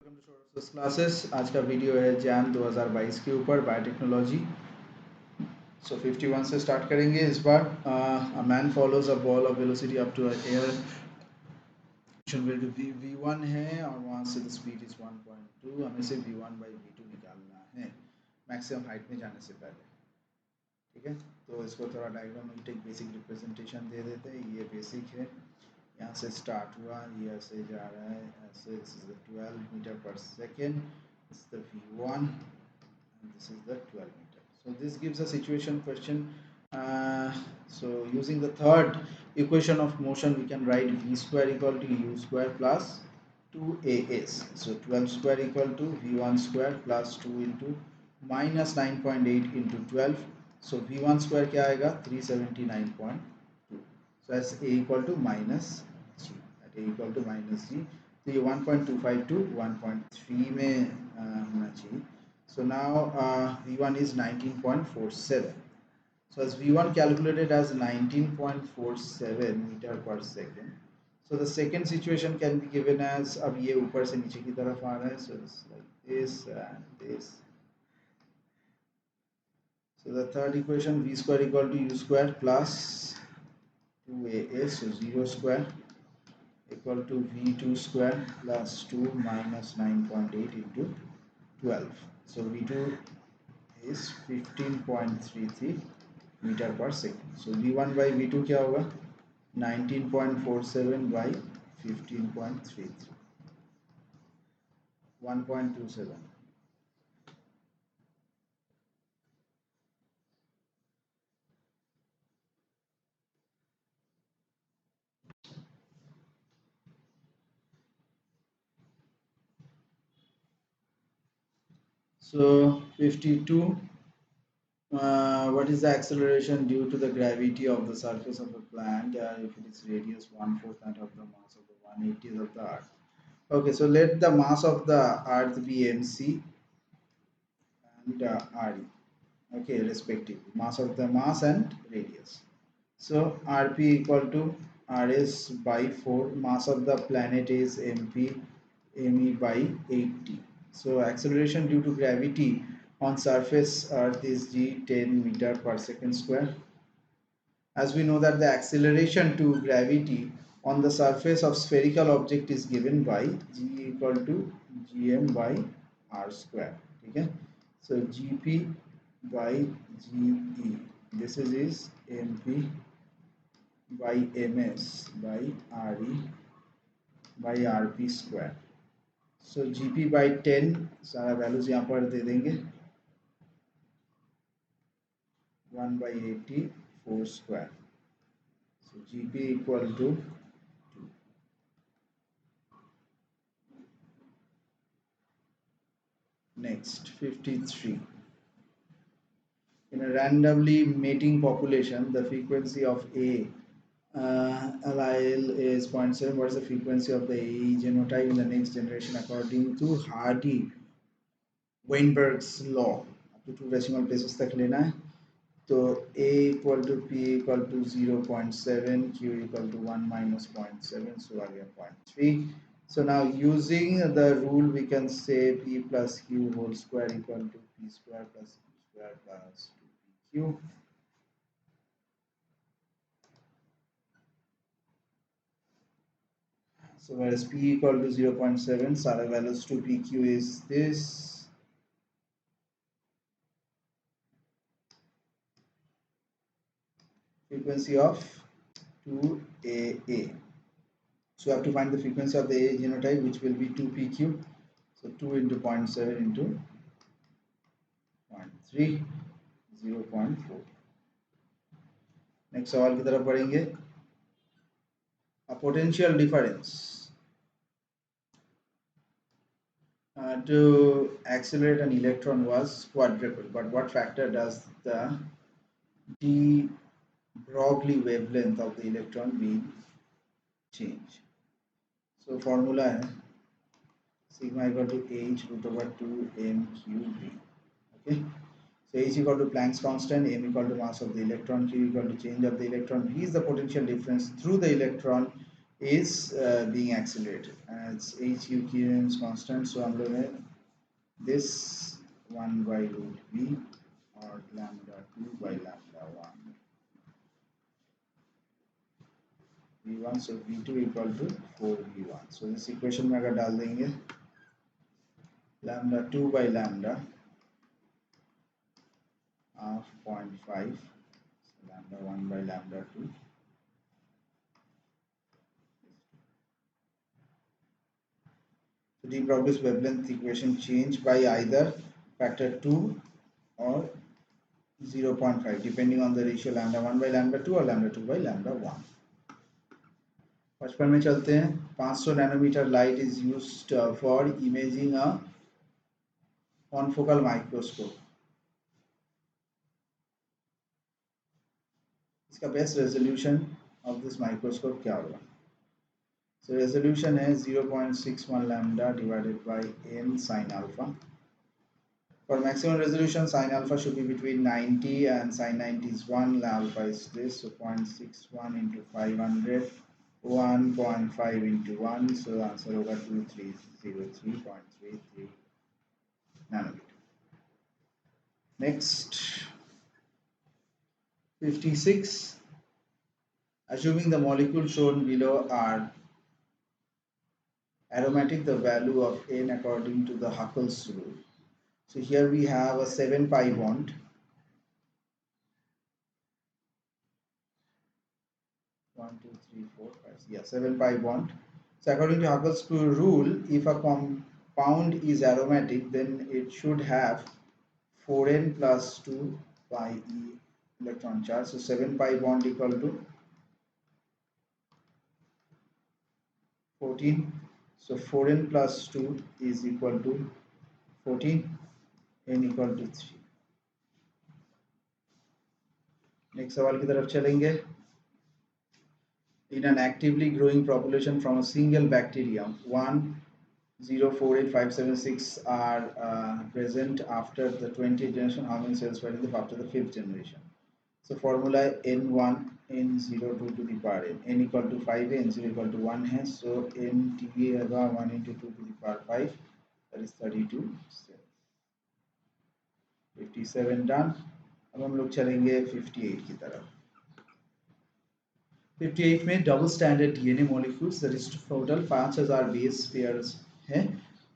Welcome to shores classes. आज का video है जैम 2022 के ऊपर बायोटेक्नोलॉजी। 51 से स्टार्ट करेंगे इस बार। A man follows a ball of velocity up to air value v1 है और वहाँ से स्पीड इज 1.2। हमें से v1 बाई v2 निकालना है मैक्सिमम हाइट में जाने से पहले। ठीक है, तो इसको थोड़ा डायग्रामेटिक बेसिक रिप्रेजेंटेशन दे देते हैं। ये बेसिक है, यहाँ से स्टार्ट हुआ, ये ऐसे जा रहा है, ऐसे 12 मीटर पर second, this is the v1 and this is the 12 meter. So this gives a situation question. So using the third equation of motion we can write v square equal to u square plus 2as. So 12 square equal to v1 square plus 2 into minus 9.8 into 12. So v1 square क्या आएगा 379.2. So as a equal to minus g, at a equal to minus g, तो ये 1.25 to 1.3 में होना चाहिए. So now v1 is 19.47. So as v1 calculated as 19.47 meter per second. So the second situation can be given as, अब ये ऊपर से नीचे की तरफ आ रहा है, so it's like this and this. So the third equation, v square equal to u square plus 2as, so 0 square equal to v2 square plus 2 minus 9.8 into 12. So v2 is 15.33 metre पर second. So v1 by v2 क्या होगा 19.47 by 15.33, 1.27. So 52, what is the acceleration due to the gravity of the surface of a plant if it is radius 1/4 that of the mass of the 1/80th of the earth? Okay, so let the mass of the earth be mc and re, okay, respectively, mass of the mass and radius. So rp equal to rs by 4, mass of the planet is mp, me by 80. So acceleration due to gravity on surface earth is g 10 meter per second square. As we know that the acceleration to gravity on the surface of spherical object is given by g equal to gm by r square. Okay, so gp by ge, this is mp by ms by re by rp square. So gp by 10 सारा values यहाँ पर दे देंगे, 1 by 80 4 square. So gp equal to 2. Next 53. In a randomly mating population, the frequency of A allele is 0.7. What is the frequency of the AE genotype in the next generation according to Hardy-Weinberg's law? Up to 2 decimal places तक लेना है. तो A equal to P equal to 0.7, Q equal to 1 minus 0.7, so आ गया 0.3. So now using the rule we can say P plus Q whole square equal to P square plus Q square plus 2PQ. So whereas P equal to 0.7, सारे values to PQ is this. Frequency of 2AA. So you have to find the frequency of the A genotype, which will be 2PQ. So 2 into 0.7 into 0.3, 0.4. Next सवाल की तरफ बढ़ेंगे. A potential difference to accelerate an electron was quadruple, but what factor does the de Broglie wavelength of the electron beam change? So formula है sigma equal to h root over 2 mqv. Okay, so h equal to Planck's constant, m equal to mass of the electron, q equal to change of the electron, v is the potential difference through the electron is being accelerated, and it's h u q is constant, so हम लोग this 1 by root v or lambda 2 by lambda 1 v1, so v2 equal to 4v1. So this equation में अगर डाल देंगे lambda 2 by lambda of 0.5, so lambda 1 by lambda 2. So de Broglie's wavelength equation changed by either factor 2 or 0.5 depending on the ratio lambda 1 by lambda 2 or lambda 2 by lambda 1. 55 में चलते हैं. 500 nanometer light is used for imaging a confocal microscope. इसका best resolution of this microscope क्या होगा? So resolution है 0.61 lambda divided by n sin alpha. For maximum resolution, sin alpha should be between 90 and sin 90 is 1. Alpha is this, so 0.61 into 500, 1.5 into 1. So the answer होगा 2303.33 nanometer. Next, 56. Assuming the molecules shown below are aromatic, the value of n according to the Huckel's rule. So here we have a 7 pi bond. 1, 2, 3, 4, 5. Yeah, 7 pi bond. So according to Huckel's rule, if a compound is aromatic, then it should have 4n plus 2 pi e electron charge. So 7 pi bond equal to 14. So 4n plus 2 is equal to 14, n equal to 3. Next सवाल की तरफ चलेंगे. In an actively growing population from a single bacterium, 1048576 are present after the 20th generation. How many cells were in the after the 5th generation? So formula n1 n02 to the power n equal to 5 n0 equal to 1 है. So nt होगा 1 into 2 to the power 5, that is 32 cells. 57 done. अब हम लोग चलेंगे 58 की तरफ. 58 में double standard DNA molecules, that is total 5000 base pairs हैं,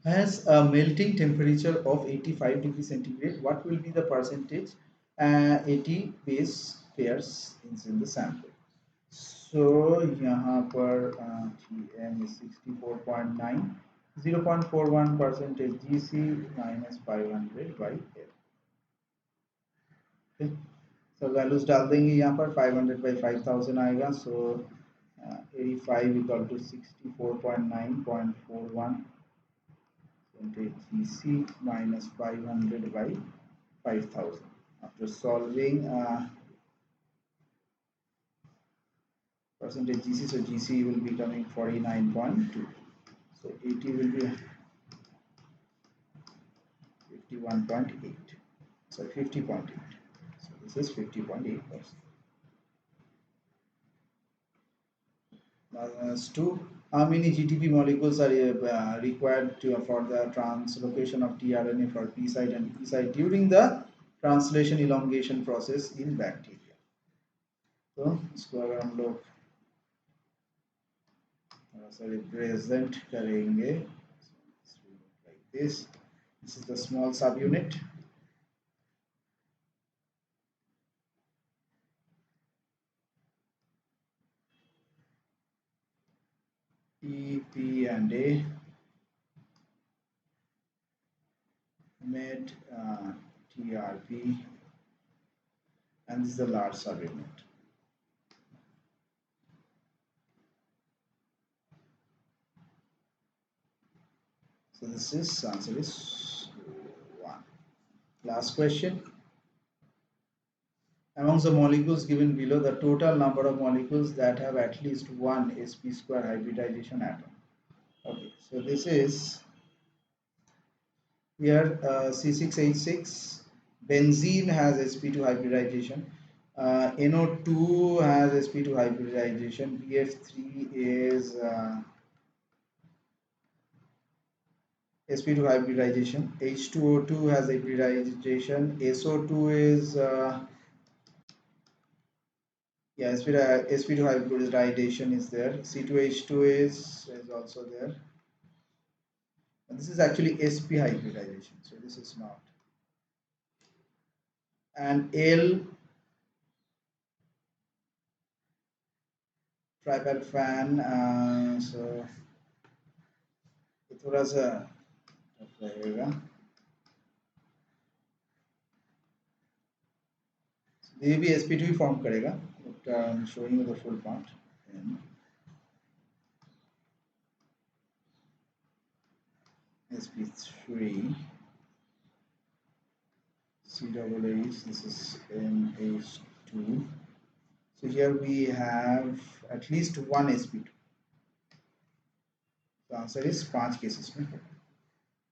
has a melting temperature of 85 degree centigrade. What will be the percentage 80 base pairs in the sample? So यहाँ पर Tm is 64.9, 0.41 percentage GC minus 500 by L. Okay. So values डाल देंगे यहाँ पर 500 by 5000 आएगा. So 85 equal to 64.9.41 GC minus 500 by 5000. After solving percentage GC, so GC will be coming 49.2. So 80 will be 51.8. So 50.8. This is 50.8%. As to how many GTP molecules are required for the translocation of tRNA for P site and E site during the translation elongation process in bacteria. So इसको अगर हम लोग थोड़ा सा represent करेंगे, like this. This is the small subunit. E, P and A, med, TRP, and this is the large subunit. So this is answer is 1. Last question. Amongst the molecules given below, the total number of molecules that have at least one sp square hybridization atom. Okay, so this is here C6H6. Benzene has sp2 hybridization. NO2 has sp2 hybridization. BF3 is sp2 hybridization. H2O2 has hybridization. SO2 is yeah, sp2 hybridization is there. C2H2 is also there. And this is actually sp hybridization, so this is not. And L ट्राइपैल्फैन सो ये थोड़ा सा tough रहेगा. ये भी sp2 ही form करेगा, but I am showing you the full part. sp3 C double H, this is NH2. So here we have at least one sp2. The answer is 5 cases में.